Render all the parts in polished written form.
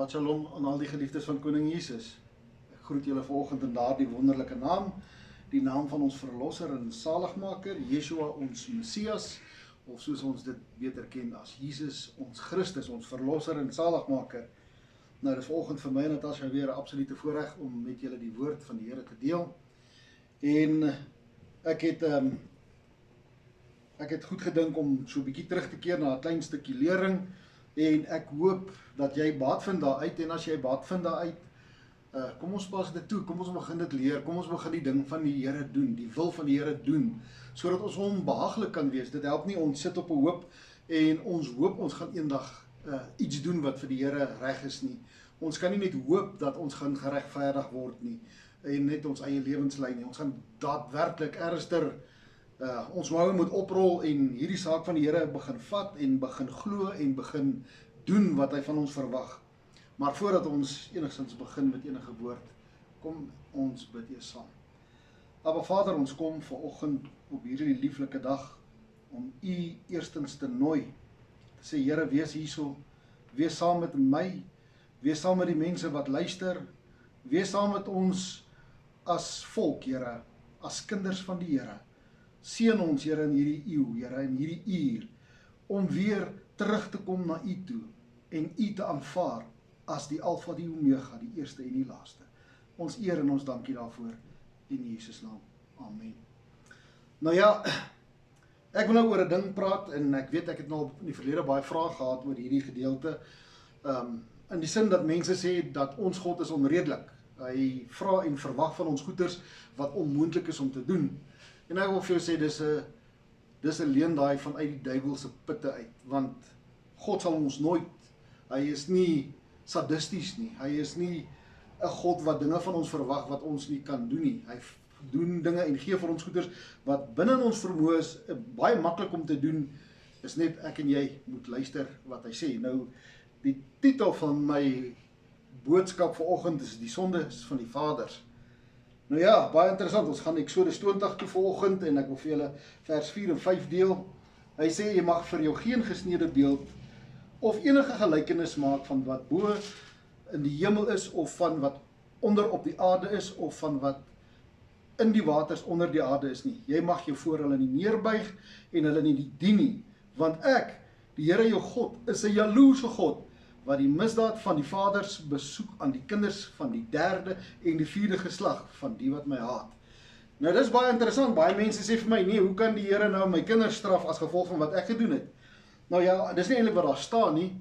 Shabbat Shalom aan al die geliefdes van Koning Jesus. Ek groet julle vanoggend in daardie wonderlike naam, die naam van ons verlosser en saligmaker, Yeshua ons Messias, of soos ons dit beter ken as Jesus ons Christus, ons verlosser en saligmaker. Nou, dit is vanoggend vir my en Natasha weer 'n absolute voorreg om met julle die woord van die Here te deel. En ek het goed gedink om so 'n bietjie terug te keer na 'n klein stukkie lering, en ek hoop dat jy baat vind daaruit, en as jy baat vind daaruit, kom ons pas dit toe, kom ons begin dit leer, kom ons begin die ding van die Here doen, die wil van die Here doen, sodat ons hom behaaglik kan wees. Dit help nie ons sit op 'n hoop, en ons hoop ons gaan eendag iets doen wat vir die Here reg is nie. Ons kan nie net hoop dat ons gaan geregverdig word nie, en net ons eie lewenslyn nie. Ons gaan daadwerklik ernstig ons moue moet oprol en hierdie saak van die Here begin vat en begin glo en begin doen wat hy van ons verwag. Maar voordat ons enigstens begin met enige woord, kom ons bid eers saam. Aba Vader, ons kom vanoggend op hierdie lieflike dag om U eerstens te nooi. Te sê, Here, wees hierso, wees saam met my, wees saam met die mense wat luister, wees saam met ons as volk, Here, as kinders van die Here. Seën ons, Here, in hierdie eeu, Here, in hierdie uur, om weer terug te kom na U toe, en U te aanvaar as die Alfa, die Omega, die eerste en die laaste. Ons eer en ons dankie daarvoor, in Jesus naam. Amen. Nou ja, ek wil nou oor 'n ding praat, en ek weet ek het nou in die verlede baie vrae gehad oor hierdie gedeelte, in die sin dat mense sê dat ons God is onredelik. Hy vra en verwag van ons goeders wat onmoontlik is om te doen. En ek wil vir jou sê, dis 'n leendaai vanuit die duiwelse putte uit, want God sal ons nooit, hy is nie sadisties nie, hy is nie 'n God wat dinge van ons verwag wat ons nie kan doen nie. Hy doen dinge en gee vir ons goeders wat binne in ons vermoë is, baie maklik om te doen, is net ek en jy moet luister wat hy sê. Nou, die titel van my boodskap vanoggend is die sonde van die vaders. Nou ja, baie interessant, ons gaan Eksodus 20 toe vanoggend, en ek wil vir julle vers 4 en 5 deel. Hy sê, jy mag vir jou geen gesneede beeld of enige gelykenis maak van wat bo in die hemel is, of van wat onder op die aarde is, of van wat in die waters onder die aarde is nie. Jy mag jou voor hulle nie neerbuig en hulle nie dien nie, want ek, die Here jou God, is 'n jaloerse God, wat die misdaad van die vaders besoek aan die kinders van die 3de en die 4de geslag van die wat my haat. Nou, dis baie interessant. Baie mense sê vir my, nee, hoe kan die Here nou my kinders straf as gevolg van wat ek gedoen het? Nou ja, dis nie eintlik wat daar staan nie.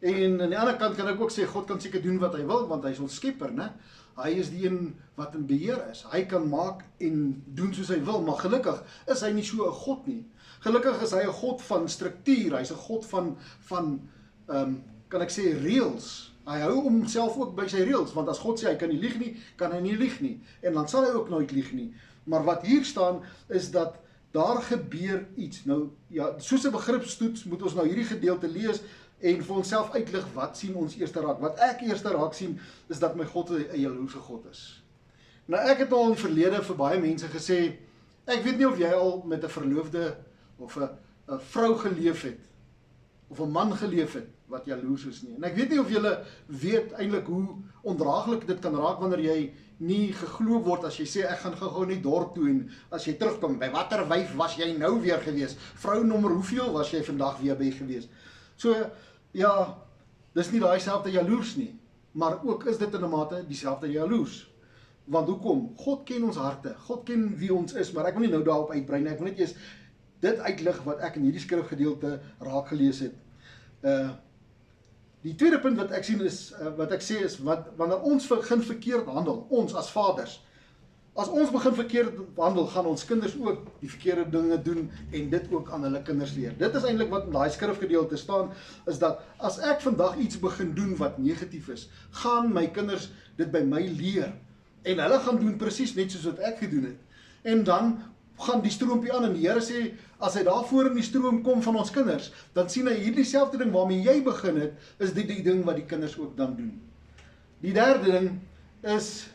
En aan die ander kant kan ek ook sê, God kan seker doen wat hy wil, want hy is ons skepper, né? Hy is die een wat in beheer is. Hy kan maak en doen soos hy wil, maar gelukkig is hy nie so 'n God nie. Gelukkig is hy 'n God van struktuur, hy's 'n God van kan ek sê, reëls. Hy hou homself ook by sy reëls, want as God sê hy kan nie lieg nie, kan hy nie lieg nie, en dan sal hy ook nooit lieg nie. Maar wat hier staan, is dat daar gebeur iets. Nou, ja, soos 'n begripstoets moet ons nou hierdie gedeelte lees, en vir onsself uitlig, wat sien ons eerste raak? Wat ek eerste raak sien, is dat my God 'n jaloerse God is. Nou, ek het al in die verlede vir baie mense gesê, ek weet nie of jy al met 'n verloofde, of 'n vrou geleef het, of 'n man geleef het, wat jaloers is nie. En ek weet nie of julle weet eintlik hoe ondraaglik dit kan raak, wanneer jy nie geglo word as jy sê, ek gaan gou nie dorp toe, en as jy terugkom, by watter wyf was jy nou weer gewees? Vrou nommer hoeveel was jy vandag weer by gewees? So, ja, dis nie daai selfde jaloers nie, maar ook is dit in 'n mate dieselfde jaloers. Want hoekom? God ken ons harte, God ken wie ons is, maar ek wil nie nou daarop uitbrei nie, ek wil net eers dit uitlig wat ek in hierdie skrifgedeelte raak gelees het. Die tweede punt wat ek sien is, wat ek sê is, wanneer ons begin verkeerd handel, ons as vaders, as ons begin verkeerd handel, gaan ons kinders ook die verkeerde dinge doen, en dit ook aan hulle kinders leer. Dit is eintlik wat in daai skrifgedeelte staan, is dat as ek vandag iets begin doen wat negatief is, gaan my kinders dit by my leer, en hulle gaan doen presies net soos wat ek gedoen het. En dan gaan die stroompie aan, en die Here sê, as hy daarvoor in die stroom kom van ons kinders, dan sien hy hierdie selfde ding waarmee jy begin het, is dit die ding wat die kinders ook dan doen. Die derde ding is,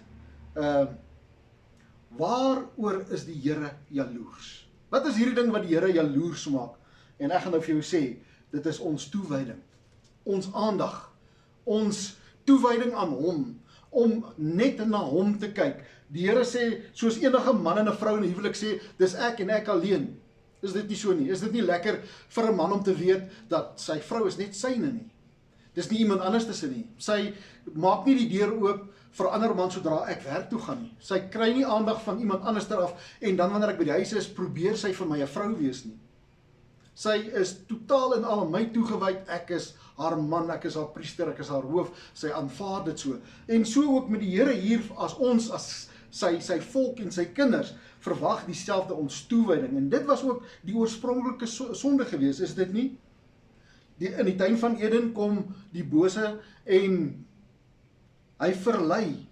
waaroor is die Here jaloers? Wat is hierdie ding wat die Here jaloers maak? En ek gaan nou vir jou sê, dit is ons toewyding, ons aandag, ons toewyding aan hom, om net na hom te kyk. Die Here sê, soos enige man en 'n vrou in 'n huwelik sê, dis ek en ek alleen. Is dit nie so nie? Is dit nie lekker vir 'n man om te weet dat sy vrou is net syne nie? Dis nie iemand anders tussen nie. Sy maak nie die deur oop vir 'n ander man sodra ek werk toe gaan nie. Sy kry nie aandag van iemand anders af en dan wanneer ek by die huis is, probeer sy vir my 'n vrou wees nie. Sy is totaal en al aan my toegewyd, ek is haar man, ek is haar priester, ek is haar hoof, sy aanvaar dit so. En so ook met die Here hier, as ons, as sy volk en sy kinders, verwag dieselfde ons toewyding. En dit was ook die oorspronklike sonde gewees, is dit nie? In die tuin van Eden kom die bose en hy verlei.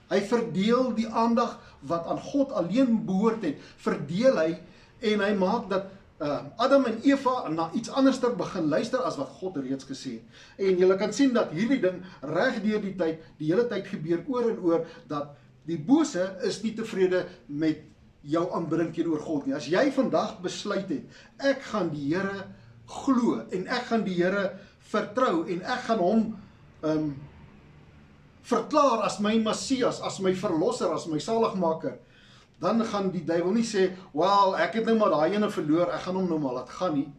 Hy verdeel die aandag wat aan God alleen behoort het, verdeel hy en hy maak dat Adam en Eva na iets anders begin luister as wat God reeds gesê het. En jy kan sien dat hierdie ding reg deur die tyd, die hele tyd gebeur oor en oor, dat die bose is nie tevrede met jou aanbidding teenoor God nie. As jy vandag besluit het, ek gaan die Here glo en ek gaan die Here vertrou en ek gaan hom verklaar as my Messias, as my verlosser, as my saligmaker, dan gaan die duiwel nie sê, wel, ek het nou maar daai ene verloor, ek gaan hom nou maar laat gaan nie.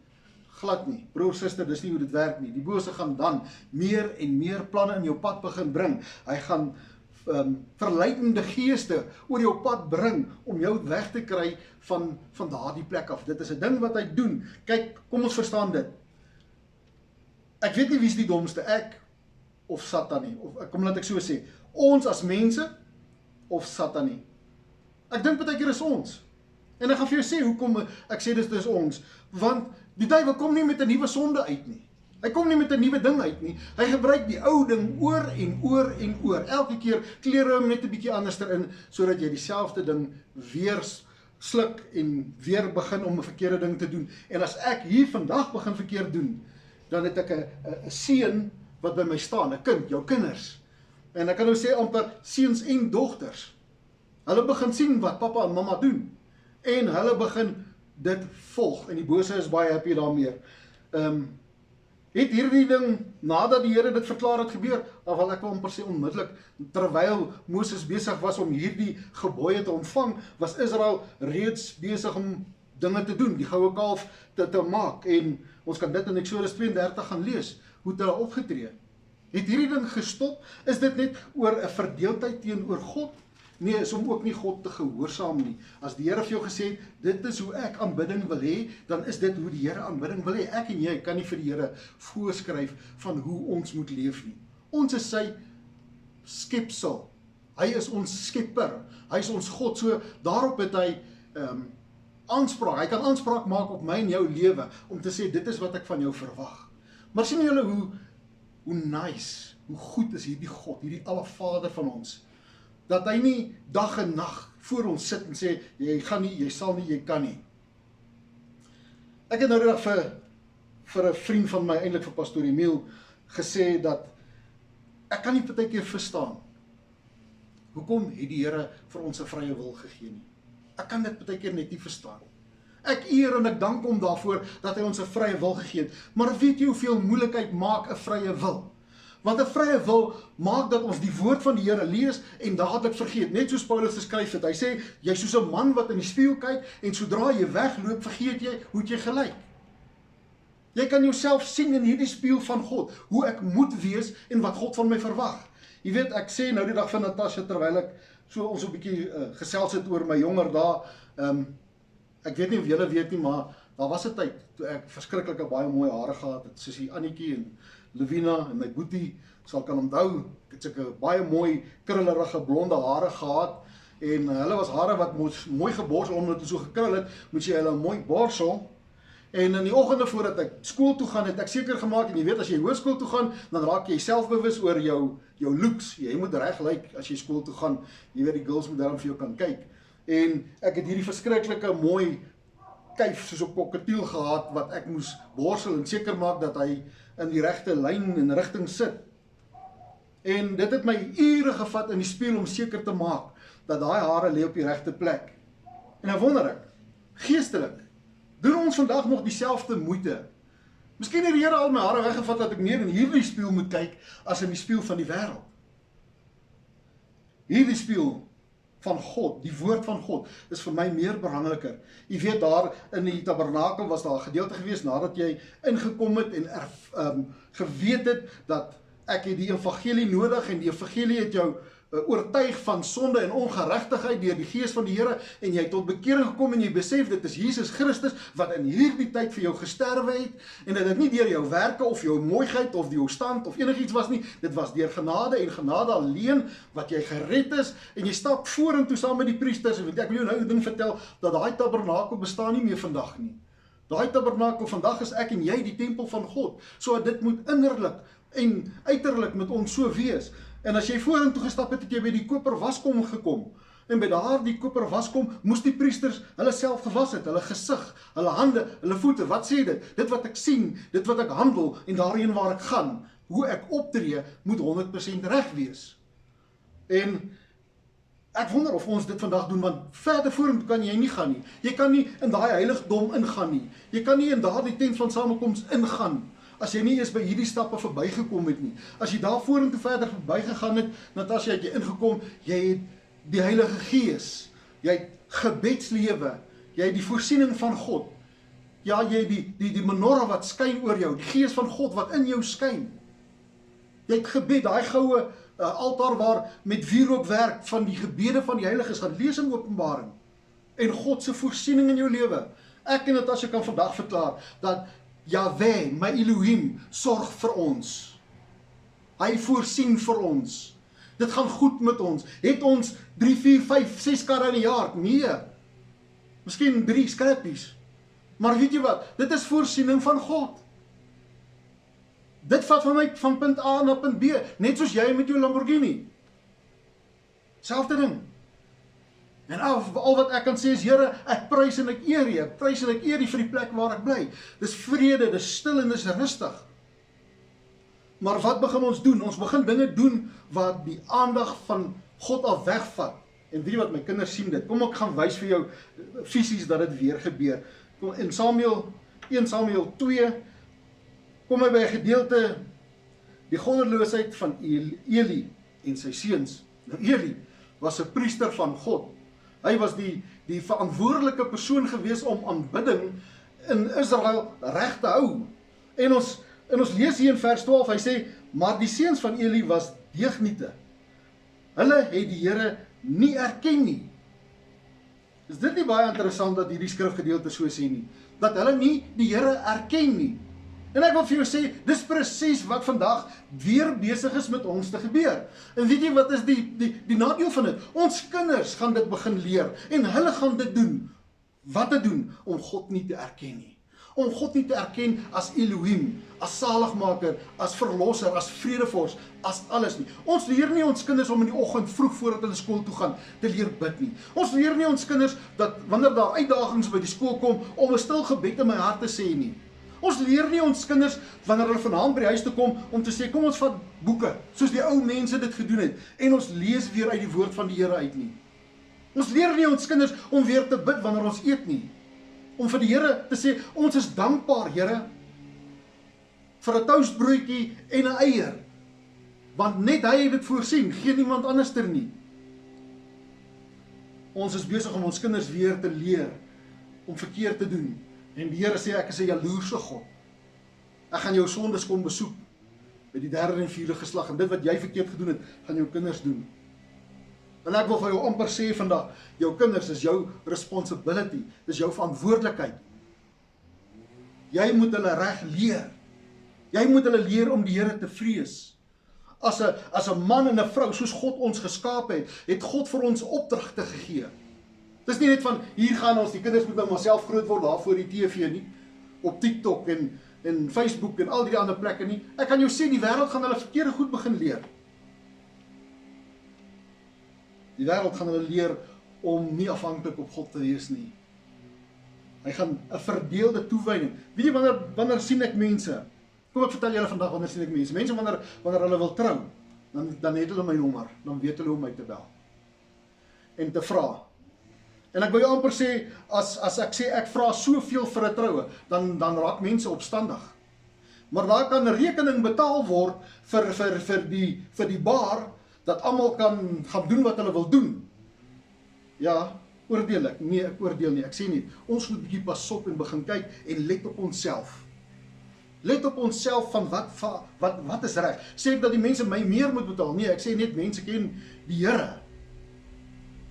Glad nie. Broer, suster, dis nie hoe dit werk nie. Die bose gaan dan meer en meer planne in jou pad begin bring. Hy gaan verleidende geeste oor jou pad bring om jou weg te kry van daardie plek af. Dit is 'n ding wat hy doen. Kyk, kom ons verstaan dit. Ek weet nie wie is die domste, ek of Satan nie. Of kom laat ek so sê, ons as mense of Satan nie. Ek dink baie keer is ons. En ek gaan vir jou sê hoekom ek sê dis ons. Want die duiwel kom nie met 'n nuwe sonde uit nie. Hy kom nie met 'n nuwe ding uit nie. Hy gebruik die ou ding oor en oor en oor. Elke keer kleer hy hom net 'n bietjie anders in, sodat jy dieselfde ding weer sluk en weer begin om 'n verkeerde ding te doen. En as ek hier vandag begin verkeerd doen, dan het ek 'n seun wat by my staan, 'n kind, jou kinders. En ek kan nou sê amper seuns en dogters. Hulle begin sien wat pappa en mamma doen. En hulle begin dit volg. En die bose is baie happy daarmee. Het hierdie ding, nadat die Here dit verklaar het gebeur, wel ek wil amper sê onmiddellik, terwyl Moses besig was om hierdie gebooie te ontvang, was Israel reeds besig om dinge te doen, die goue kalf te maak. En ons kan dit in Eksodus 32 gaan lees, hoe het hulle opgetree. Het hierdie ding gestop? Is dit net oor 'n verdeeldheid teenoor God? Nee, is om ook nie God te gehoorsaam nie. As die Here vir jou gesê het, dit is hoe ek aanbidding wil hê, dan is dit hoe die Here aanbidding wil hê. Ek en jy kan nie vir die Here voorskryf van hoe ons moet leef nie. Ons is sy skepsel. Hy is ons skepper. Hy is ons God. So daarop het hy aanspraak. Hy kan aanspraak maak op my en jou lewe om te sê dit is wat ek van jou verwag. Maar sien julle hoe nice, hoe goed is hierdie God, hierdie alle Vader van ons, dat hy nie dag en nag voor ons sit en sê, jy gaan nie, jy sal nie, jy kan nie. Ek het nou die dag vir 'n vriend van my, eintlik vir Pastoor Emil, gesê dat ek kan nie partykeer verstaan hoekom het die Here vir ons 'n vrye wil gegee nie. Ek kan dit partykeer net nie verstaan. Ek eer en ek dank hom daarvoor dat hy ons 'n vrye wil gegee het. Maar weet jy hoeveel moeilikheid maak 'n vrye wil? Want 'n vrye wil maak dat ons die woord van die Here lees en dadelik vergeet. Net soos Paulus geskryf het. Hy sê, jy is soos 'n man wat in die spieël kyk en sodra jy wegloop, vergeet jy hoe jy gelyk. Jy kan jouself sien in hierdie spieël van God, hoe ek moet wees en wat God van my verwag. Jy weet, ek sê nou die dag van Natasha, terwyl ek so ons 'n bietjie gesels het oor my jonger dae, ek weet nie of julle weet nie, maar daar was 'n tyd toe ek verskriklike baie mooi hare gehad het, soos die Annetjie en Levina en my boetie sal kan onthou. Ek het sulke baie mooi krullerige blonde hare gehad en hulle was hare wat mooi geborsel, omdat hulle so gekrul het, moet jy hulle mooi borsel. En in die oggende voordat ek skool toe gaan, het ek seker gemaak, en jy weet as jy hoërskool toe gaan, dan raak jy selfbewus oor jou looks. Jy moet reg lyk as jy skool toe gaan. Jy weet die girls moet daarom vir jou kan kyk. En ek het hierdie verskriklike mooi kuif soos 'n kokketiel gehad wat ek moes borsel en seker maak dat hy in die regte lyn en rigting sit. En dit het my ure gevat in die spieël om seker te maak dat daai hare lê op die regte plek. En nou wonder ek, geestelik, doen ons vandag nog dieselfde moeite Miskien het die Here al my hare weggevat dat ek meer in hierdie spieël moet kyk as in die spieël van die wêreld. Hierdie spieël van God, die woord van God, is vir my meer belangriker. Jy weet, daar in die tabernakel was daar 'n gedeelte gewees, nadat jy ingekom het en geweet het, dat ek het die evangelie nodig, en die evangelie het jou oortuig van sonde en ongeregtigheid deur die gees van die Here, en jy het tot bekering gekom, en jy besef, dit is Jesus Christus, wat in hierdie tyd vir jou gesterwe het, en dat dit nie deur jou werke, of jou mooiheid, of jou stand, of enigiets was nie, dit was deur genade, en genade alleen, wat jy gered is, en jy stap vorentoe saam met die priesters, en ek wil jou nou 'n ding vertel, dat daai tabernakel bestaan nie meer vandag nie. Daai tabernakel, vandag is ek en jy die tempel van God, so dit moet innerlik en uiterlik met ons so wees. En as jy vorentoe gestap het, het jy by die koper waskom gekom. En by daardie koper waskom moes die priesters hulle self gewas het, hulle gesig, hulle hande, hulle voete. Wat sê dit? Dit wat ek sien, dit wat ek handel en daarheen waar ek gaan, hoe ek optree, moet 100% reg wees. En ek wonder of ons dit vandag doen, want verder vorentoe kan jy nie gaan nie. Jy kan nie in daai heiligdom ingaan nie. Jy kan nie in daardie tent van samekoms ingaan as jy nie eens by hierdie stappe verbygekom het nie. As jy daar vorentoe verder verbygegaan het, Natasja, het jy ingekom, jy het die Heilige Gees, jy het gebedslewe, jy het die voorsiening van God, ja, jy het die menorah wat skyn oor jou, die Gees van God wat in jou skyn. Jy het gebed, daai goue altaar waar met wierook werk van die gebede van die heiliges, gaan lees in Openbaring, en God se voorsiening in jou lewe. Ek en Natasja kan vandag verklaar, dat Jahweh, my Elohim, sorg vir ons. Hy voorsien vir ons. Dit gaan goed met ons. Het ons 3, 4, 5, 6 karre in 'n jaar? Nee. Miskien 3 skrappies. Maar weet jy wat? Dit is voorsiening van God. Dit vat van my van punt A na punt B, net soos jy met jou Lamborghini. Selfde ding. En al wat ek kan sê is, Here, ek prys en ek eer U, ek prys en ek eer U vir die plek waar ek bly. Dis vrede, dis stil en dis rustig. Maar wat begin ons doen? Ons begin dinge doen wat die aandag van God af wegvat. En weet jy wat, my kinders sien dit. Kom ek gaan wys vir jou fisies dat dit weer gebeur. Kom in 1 Samuel 2, kom hy by 'n gedeelte, die goddeloosheid van Eli en sy seuns. Nou Eli was 'n priester van God. Hy was die verantwoordelike persoon gewees om aanbidding in Israel reg te hou. En ons lees hier in vers 12, hy sê, maar die seuns van Eli was deugniete. Hulle het die Here nie erken nie. Is dit nie baie interessant dat hierdie skrifgedeelte so sê nie? Dat hulle nie die Here erken nie. En ek wil vir jou sê, dis presies wat vandag weer besig is met ons te gebeur. En weet jy wat is die nadeel van dit? Ons kinders gaan dit begin leer, en hulle gaan dit doen. Wat te doen? Om God nie te erken nie. Om God nie te erken as Elohim, as saligmaker, as verlosser, as vredevors, as alles nie. Ons leer nie ons kinders om in die oggend vroeg voordat hulle skool toe gaan, te leer bid nie. Ons leer nie ons kinders dat wanneer daar uitdagings by die skool kom, om 'n stil gebed in my hart te sê nie. Ons leer nie ons kinders, wanneer hulle vanaand by die huis te kom, om te sê, kom ons vat boeke, soos die ou mense dit gedoen het, en ons lees weer uit die woord van die Here uit nie. Ons leer nie ons kinders om weer te bid wanneer ons eet nie. Om vir die Here te sê, ons is dankbaar, Here, vir 'n toastbroodjie en 'n eier, want net hy het dit voorsien, geen niemand anderster nie. Ons is besig om ons kinders weer te leer, om verkeerd te doen. En die Here sê, ek is 'n jaloerse God. Ek gaan jou sondes kom besoek, by die 3de en 4de geslag, en dit wat jy verkeerd gedoen het, gaan jou kinders doen. En ek wil vir jou amper sê vandag, jou kinders is jou responsibility, dis jou verantwoordelikheid. Jy moet hulle reg leer. Jy moet hulle leer om die Here te vrees. As 'n man en 'n vrou, soos God ons geskaap het God vir ons opdragte gegee. Dis nie net van, hier gaan ons, die kinders moet nou maar self groot word, daar voor die TV nie, op TikTok en Facebook en al die ander plekke nie. Ek kan jou sê, die wêreld gaan hulle verkeerde goed begin leer. Die wêreld gaan hulle leer om nie afhanklik op God te wees nie. Hy gaan 'n verdeelde toewyding. Weet jy, wanneer sien ek mense? Kom ek vertel julle vandag, wanneer sien ek mense? Mense wanneer hulle wil trou, dan het hulle my nommer, dan weet hulle hoe my te bel. En te vra. En ek wil jou amper sê, as ek sê ek vra soveel vir 'n troue, dan raak mense opstandig. Maar daar kan 'n rekening betaal word vir die bar, dat almal kan gaan doen wat hulle wil doen. Ja, oordeel ek? Nee, ek oordeel nie. Ek sê nie, ons moet bietjie pas op en begin kyk en let op onsself. Let op onsself van wat is reg. Sê ek dat die mense my meer moet betaal? Nee, ek sê net mense ken die Here.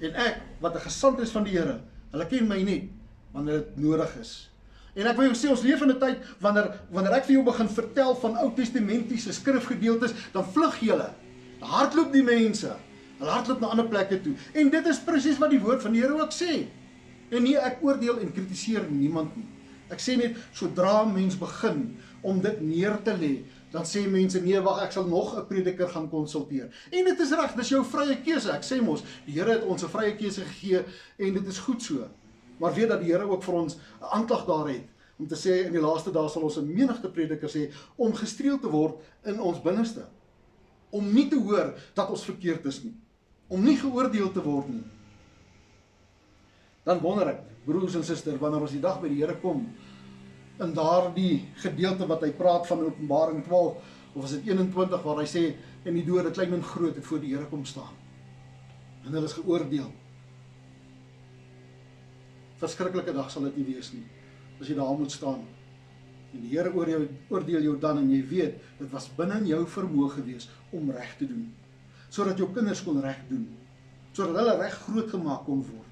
En ek, wat 'n gesant is van die Here, hulle ken my nie, wanneer dit nodig is. En ek wil jou sê, ons leef in 'n tyd, wanneer ek vir jou begin vertel van Ou Testamentiese skrifgedeeltes, dan vlug julle. Dan hardloop die mense. Hulle hardloop na ander plekke toe. En dit is presies wat die woord van die Here ook sê. En nee, ek oordeel en kritiseer niemand nie. Ek sê net, sodra mens begin om dit neer te lê, dan sê mense, nee, wag, ek sal nog 'n prediker gaan konsulteer. En dit is reg, dis jou vrye keuse. Ek sê mos, die Here het ons 'n vrye keuse gegee en dit is goed so. Maar weet dat die Here ook vir ons 'n aanklag daar het, om te sê, in die laaste dae sal ons 'n menigte predikers hê, om gestreel te word in ons binneste. Om nie te hoor dat ons verkeerd is nie. Om nie geoordeel te word nie. Dan wonder ek, broers en susters, wanneer ons die dag by die Here kom, in daardie gedeelte wat hy praat van Openbaring 12, of is dit 21, waar hy sê, en die dode, klein en groot, het voor die Here kom staan. En hulle is geoordeel. Verskriklike dag sal dit nie wees nie, as jy daar moet staan. En die Here oordeel jou dan, en jy weet, dit was binne in jou vermoë gewees, om reg te doen. Sodat jou kinders kon reg doen. Sodat hulle reg groot gemaak kon word.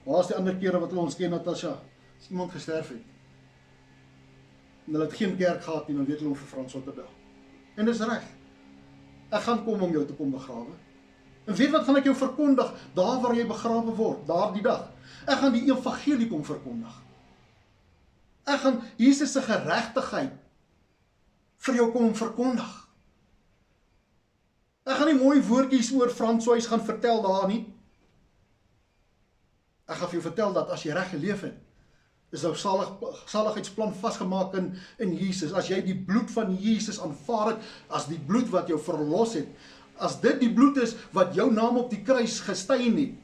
Waar is die ander kere wat ons ken, Natasha? As iemand gesterf het. En hulle het geen kerk gehad nie, dan weet hulle om vir François te bel. En dis reg. Ek gaan kom om jou te kom begrawe. En weet wat gaan ek jou verkondig, daar waar jy begrawe word, daar die dag. Ek gaan die evangelie kom verkondig. Ek gaan Jesus se geregtigheid vir jou kom verkondig. Ek gaan nie mooi woordjies oor François gaan vertel daar nie. Ek gaan vir jou vertel dat as jy reg geleef het, is jou saligheidsplan vasgemaak in Jesus. As jy die bloed van Jesus aanvaar het, as die bloed wat jou verlos het, as dit die bloed is wat jou naam op die kruis gestein het,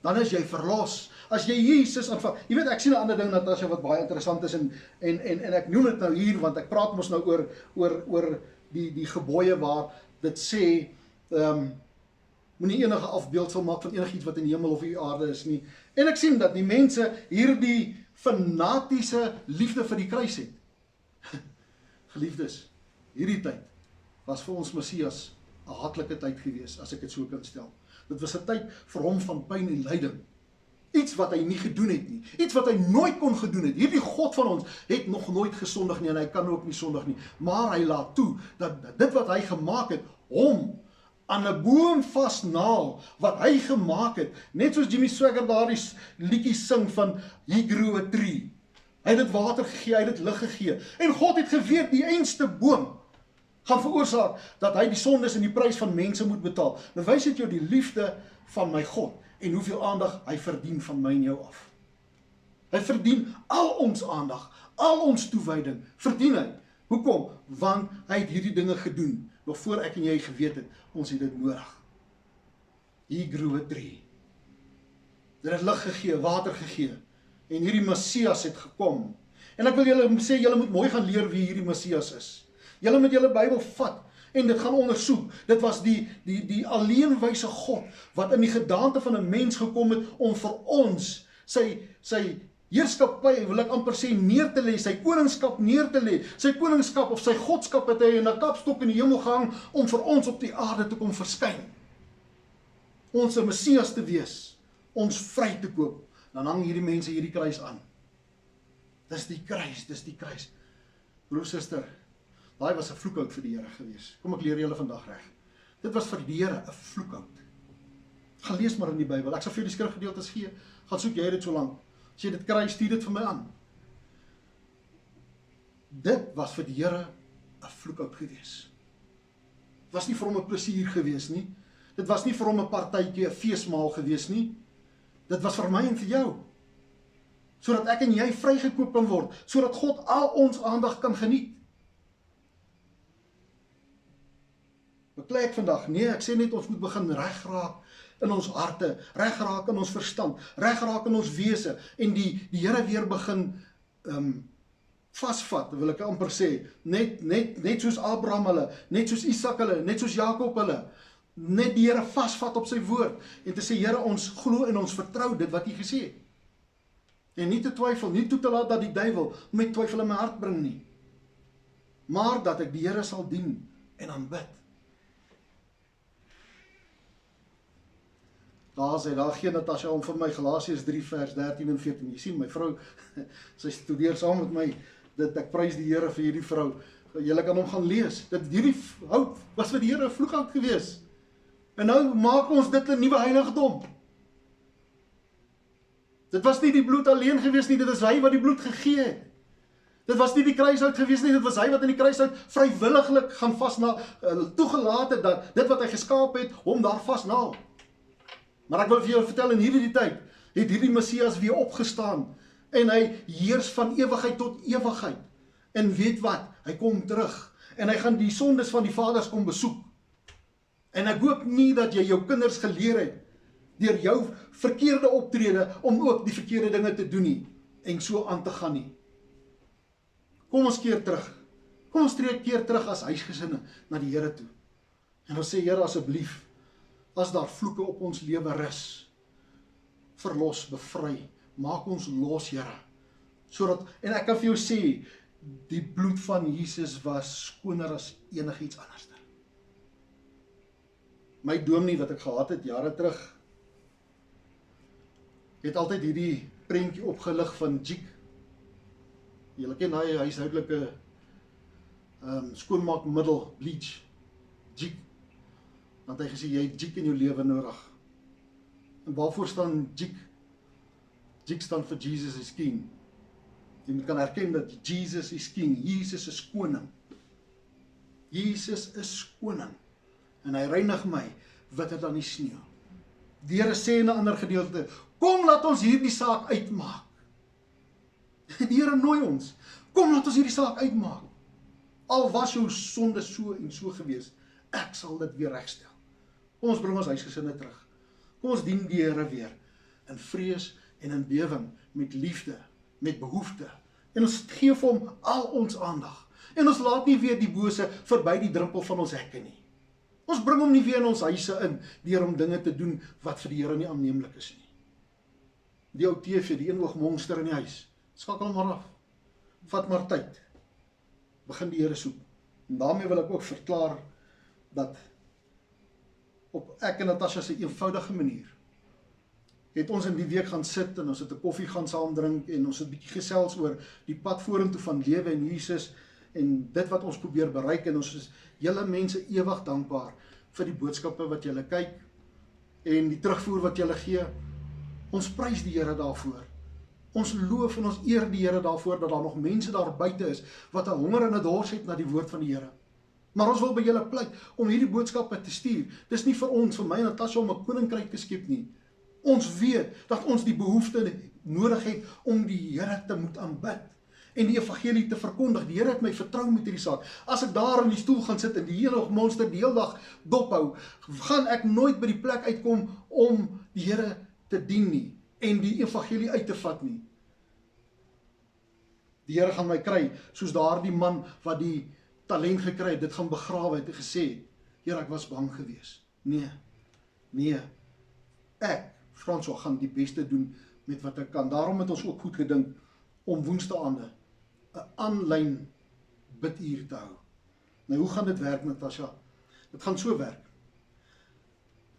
dan is jy verlos. As jy Jesus aanvaar, jy weet, ek sien 'n ander ding, Natasha, wat baie interessant is, en ek noem dit nou hier, want ek praat mos nou oor die gebooie waar dit sê, moenie enige afbeeldsel maak van enigiets wat in die hemel of die aarde is nie. En ek sien dat die mense hierdie fanatiese liefde vir die kruis het. Geliefdes, hierdie tyd was vir ons Messias 'n haatlike tyd gewees, as ek dit so kan stel. Dit was 'n tyd vir hom van pyn en lyding. Iets wat hy nie gedoen het nie. Iets wat hy nooit kon gedoen het. Hierdie God van ons het nog nooit gesondig nie, en hy kan ook nie sondig nie. Maar hy laat toe, dat dit wat hy gemaak het, hom aan 'n boom vasnaal, wat hy gemaak het, net soos Jimmy Swagger daardie liedjie sing van He Grew a Tree. Hy het dit water gegee, hy het dit lig gegee. En God het geweet, die einste boom gaan veroorsaak dat hy die sondes en die prys van mense moet betaal. Nou wys dit jou die liefde van my God, en hoeveel aandag hy verdien van my en jou af. Hy verdien al ons aandag, al ons toewyding, verdien hy. Hoekom? Want hy het hierdie dinge gedoen, nog voor ek en jy geweet het, ons het dit nodig. He grew a tree. Dit het lig gegee, water gegee, en hierdie Messias het gekom. En ek wil julle sê, julle moet mooi gaan leer wie hierdie Messias is. Julle moet julle Bybel vat, en dit gaan ondersoek. Dit was die alleenwyse God, wat in die gedaante van 'n mens gekom het, om vir ons, sy heerskappy, wil ek amper sê, neer te lê, sy koningskap neer te lê, sy koningskap of sy godskap het hy in 'n kapstok in die hemel gehang, om vir ons op die aarde te kom verskyn. Ons 'n Messias te wees, ons vry te koop. Dan hang hierdie mense hierdie kruis aan. Dis die kruis. Broer, suster, daai was 'n vloekhout vir die Here gewees. Kom ek leer julle vandag reg. Dit was vir die Here 'n vloekhout. Gaan lees maar in die Bybel. Ek sal vir jou die skrifgedeeltes gee. Gaan soek jy dit so lank. As jy dit kry, stuur dit vir my aan. Dit was vir die Here 'n vloekhout gewees. Dit was nie vir hom 'n plesier gewees nie. Dit was nie vir hom 'n partytjie, 'n feesmaal gewees nie. Dit was vir my en vir jou. Sodat ek en jy vrygekoop kan word, sodat God al ons aandag kan geniet. Beklei ek vandag? Nee, ek sê net ons moet begin regraak in ons harte, regraak in ons verstand, regraak in ons wese, en die Here weer begin vasvat, wil ek amper sê, net soos Abraham hulle, net soos Isak hulle, net soos Jakob hulle, net die Here vasvat op sy woord, en te sê, Here, ons glo en ons vertrou dit wat U gesê het. En nie te twyfel, nie toe te laat dat die duiwel met twyfel in my hart bring nie, maar dat ek die Here sal dien en aanbid. Daar gee Natasha om vir my Galasiërs 3 vers 13 en 14. Jy sien, my vrou, sy studeer saam met my, ek prys die Here vir hierdie vrou. Julle kan hom gaan lees. Hierdie hout was vir die Here 'n vloekhout gewees. En nou maak ons dit 'n nuwe heiligdom. Dit was nie die bloed alleen gewees nie, dit is hy wat die bloed gegee het. Dit was nie die kruishout gewees nie, dit was hy wat in die kruishout vrywilliglik gaan toegelaat het dat dit wat hy geskaap het, hom daar vasnaal. Maar ek wil vir julle vertel, in hierdie tyd het hierdie Messias weer opgestaan en hy heers van ewigheid tot ewigheid. En weet wat? Hy kom terug en hy gaan die sondes van die vaders kom besoek. En ek hoop nie dat jy jou kinders geleer het deur jou verkeerde optrede om ook die verkeerde dinge te doen nie en so aan te gaan nie. Kom ons keer terug. Kom ons keer terug as huisgesinne na die Here toe. En ons sê, Here, asseblief, as daar vloeke op ons lewe rus, verlos, bevry, maak ons los, Here. En ek kan vir jou sê, die bloed van Jesus was skoner as enigiets anders. My dominee wat ek gehad het jare terug, het altyd hierdie prentjie opgelig van Jik. Julle ken hy huishoudelike skoonmaakmiddel, bleach, Jik. Want hy gesê, jy het Jik in jou lewe nodig. En waarvoor staan Jik? Jik staan vir Jesus is King. Jy moet kan erken dat Jesus is King, Jesus is koning. Jesus is koning. En hy reinig my, witter dan die sneeu. Die Here sê in 'n ander gedeelte, kom laat ons hierdie saak uitmaak. Die Here nooi ons, kom laat ons hierdie saak uitmaak. Al was jou sonde so en so gewees, ek sal dit weer regstel. Kom ons bring ons huisgesinne terug. Kom ons dien die Here weer, in vrees en in bewering, met liefde, met behoefte. En ons gee vir hom al ons aandag. En ons laat nie weer die bose verby die drempel van ons hekke nie. Ons bring hom nie weer in ons huise in, deur om dinge te doen wat vir die Here nie aanneemlik is nie. Die ou TV, die enoogmonster in die huis, skakel hom maar af. Vat maar tyd. Begin die Here soek. En daarmee wil ek ook verklaar, dat op ek en Natasha se eenvoudige manier, het ons in die week gaan sit, en ons het 'n koffie gaan saam drink, en ons het bietjie gesels oor die pad vorentoe van lewe in Jesus, en dit wat ons probeer bereik, en ons is julle mense ewig dankbaar vir die boodskappe wat julle kyk, en die terugvoer wat julle gee. Ons prys die Here daarvoor. Ons loof en ons eer die Here daarvoor, dat daar nog mense daar buite is, wat 'n honger en 'n dors het na die woord van die Here. Maar ons wil by julle pleit, om hierdie boodskappe te stuur. Dis nie vir ons, vir my en Natasha, om 'n koninkryk te skep nie. Ons weet, dat ons die behoefte nodig het, om die Here te moet aanbid, en die evangelie te verkondig. Die Here het my vertrou met hierdie saak. As ek daar in die stoel gaan sit, en die hele monster die hele dag dophou, gaan ek nooit by die plek uitkom, om die Here te dien nie, en die evangelie uit te vat nie. Die Here gaan my kry, soos daardie man, wat die talent gekry het, dit gaan begrawe het, en gesê, Here, ek was bang gewees. Nee, ek, François, gaan die beste doen, met wat ek kan. Daarom het ons ook goed gedink, om woensdaande, 'n aanlyn biduur te hou. Nou, hoe gaan dit werk, Natasha? Dit gaan so werk.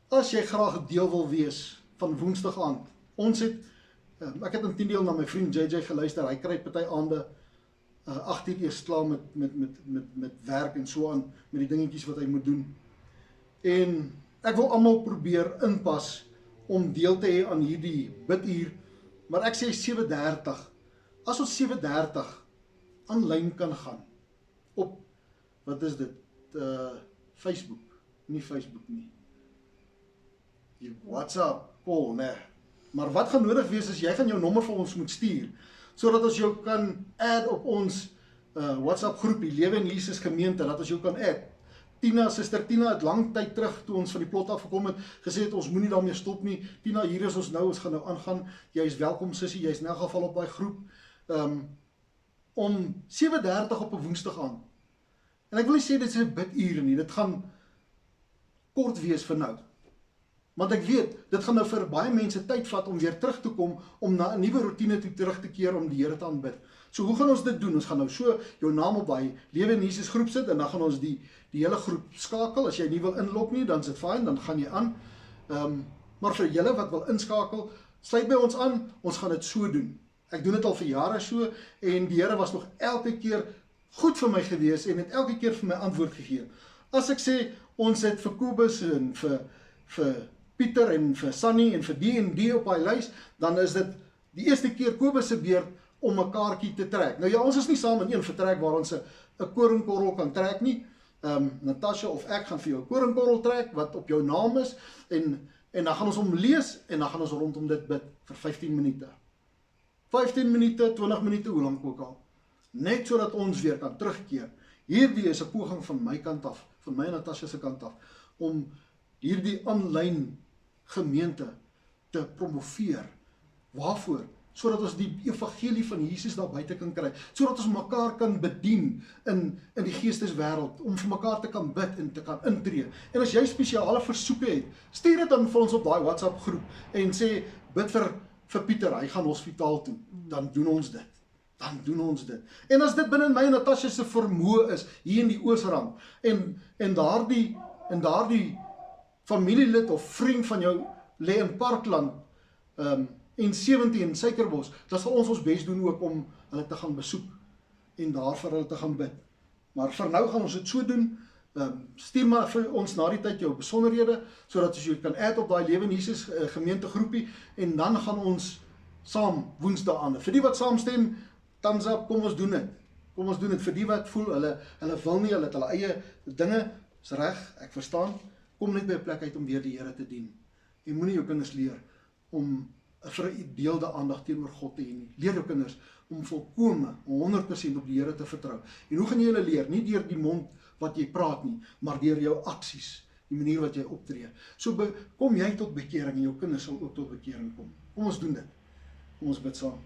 As jy graag deel wil wees, van woensdag aand, ons het, ek het intedeel na my vriend JJ geluister, hy kry party aande, 18 eers klaar met werk en so aan, met die dingetjies wat hy moet doen. En ek wil almal probeer inpas, om deel te hê aan hierdie biduur, maar ek sê 7:30, as ons 7:30 aanlyn kan gaan, op, wat is dit, Facebook, nie Facebook nie, WhatsApp, call, nee, maar wat gaan nodig wees, is jy gaan jou nommer vir ons moet stuur, sodat ons jou kan add op ons WhatsApp groep, die Lewe in Jesus gemeente, dat ons jou kan add. Suster Tina het lang tyd terug, toe ons van die plot afgekom het, gesê het, ons moet nie daarmee stop nie. Tina, hier is ons nou, ons gaan nou aangaan, jy is welkom sissie, jy is in elk geval op die groep. om 7:30 op 'n Woensdag aan. En ek wil nie sê dit is 'n bidure nie, dit gaan kort wees vir nou. Want ek weet, dit gaan nou vir baie mense tyd vat om weer terug te kom, om na 'n nuwe roetine toe terug te keer om die Here te aanbid. So hoe gaan ons dit doen? Ons gaan nou so jou naam op daai Lewe in Jesus groep sit en dan gaan ons die hele groep skakel. As jy nie wil inlog nie, dan is dit fyn, dan gaan jy aan. Maar vir julle wat wil inskakel, sluit by ons aan, ons gaan dit so doen. Ek doen dit al vir jare so en die Here was nog elke keer goed vir my gewees en het elke keer vir my antwoord gegee. As ek sê, ons het vir Kobus en vir Pieter en vir Sunny en vir die en die op daai lys, dan is dit die eerste keer Kobus se beurt om 'n kaartjie te trek. Nou ja, ons is nie saam in een vertrek waar ons 'n koringkorrel kan trek nie. Natasha of ek gaan vir jou 'n koringkorrel trek wat op jou naam is en dan gaan ons hom lees en dan gaan ons rondom dit bid vir 15 minute. 15 minute, 20 minute, hoe lank ook al. Net sodat ons weer kan terugkeer. Hierdie is 'n poging van my kant af, van my en Natasha se kant af, om hierdie aanlyn gemeente te promoveer. Waarvoor? Sodat ons die evangelie van Jesus daar buite kan kry, sodat ons mekaar kan bedien in die geesteswêreld, om vir mekaar te kan bid en te kan intree. En as jy spesiale versoeke het, stuur dit dan vir ons op daai WhatsApp groep en sê, bid vir Pieter, hy gaan hospitaal toe. Dan doen ons dit. Dan doen ons dit. En as dit binne my en Natasha se vermoë is, hier in die Oosrand, en daardie familielid of vriend van jou lê in Parkland, en 17 in Suikerbos, dan sal ons bes doen ook om hulle te gaan besoek en daar vir hulle te gaan bid. Maar vir nou gaan ons dit so doen. Stuur maar vir ons na die tyd jou besonderhede, sodat ons jou kan add op daai Lewe in Jesus gemeentegroepie, en dan gaan ons saam Woensdae aan. Vir die wat saamstem, thumbs up, kom ons doen dit. Kom ons doen dit. Vir die wat voel, hulle wil nie, hulle het hulle eie dinge, is reg, ek verstaan. Kom net by 'n plek uit om weer die Here te dien. Jy moenie jou kinders leer om vir 'n ideelde aandag teenoor God te hê nie. Leer jou kinders om volkome 100% op die Here te vertrou. En hoe gaan jy hulle leer? Nie deur die mond wat jy praat nie, maar deur jou aksies, die manier wat jy optree. So kom jy tot bekering en jou kinders sal ook tot bekering kom. Kom ons doen dit. Kom ons bid saam.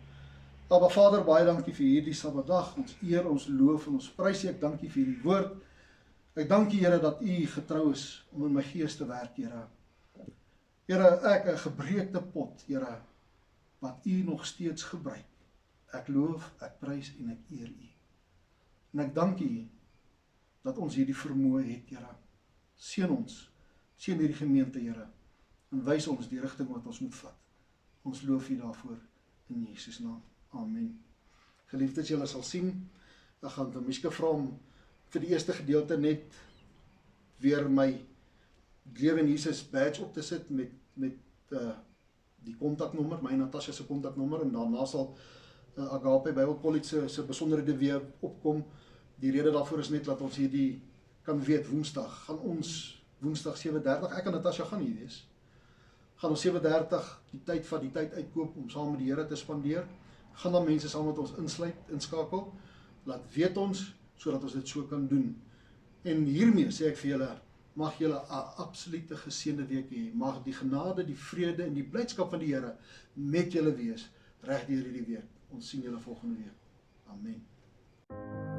Aba Vader, baie dankie vir hierdie Sabbatdag. Ons eer, ons loof en ons prys U. Ek dank U vir hierdie woord. Ek dank U, Here, dat U getrou is om in my gees te werk, Here. Here, ek 'n gebreekte pot, Here, wat U nog steeds gebruik. Ek loof, ek prys en ek eer U. En ek dank U dat ons hierdie vermoë het, Here. Seën ons, seën hierdie gemeente, Here, en wys ons die rigting wat ons moet vat. Ons loof U daarvoor in Jesus naam. Amen. Geliefdes, julle sal sien, ek gaan vir Miska vra om vir die eerste gedeelte net weer my Lewe in Jesus badge op te sit met die kontaknommer, my en Natasha se kontaknommer, en daarna sal Agape Bible College se besonderhede weer opkom. Die rede daarvoor is net dat ons hierdie kan weet, Woensdag, gaan ons Woensdag 7:30, ek en Natasha gaan hier wees, gaan ons 7:30 die tyd uitkoop om saam met die Here te spandeer, gaan dan mense saam met ons inskakel, laat weet ons, sodat ons dit so kan doen. En hiermee sê ek vir julle, mag julle 'n absolute geseënde week hê, mag die genade, die vrede en die blydskap van die Here met julle wees, reg deur hierdie week. Ons sien julle volgende week. Amen.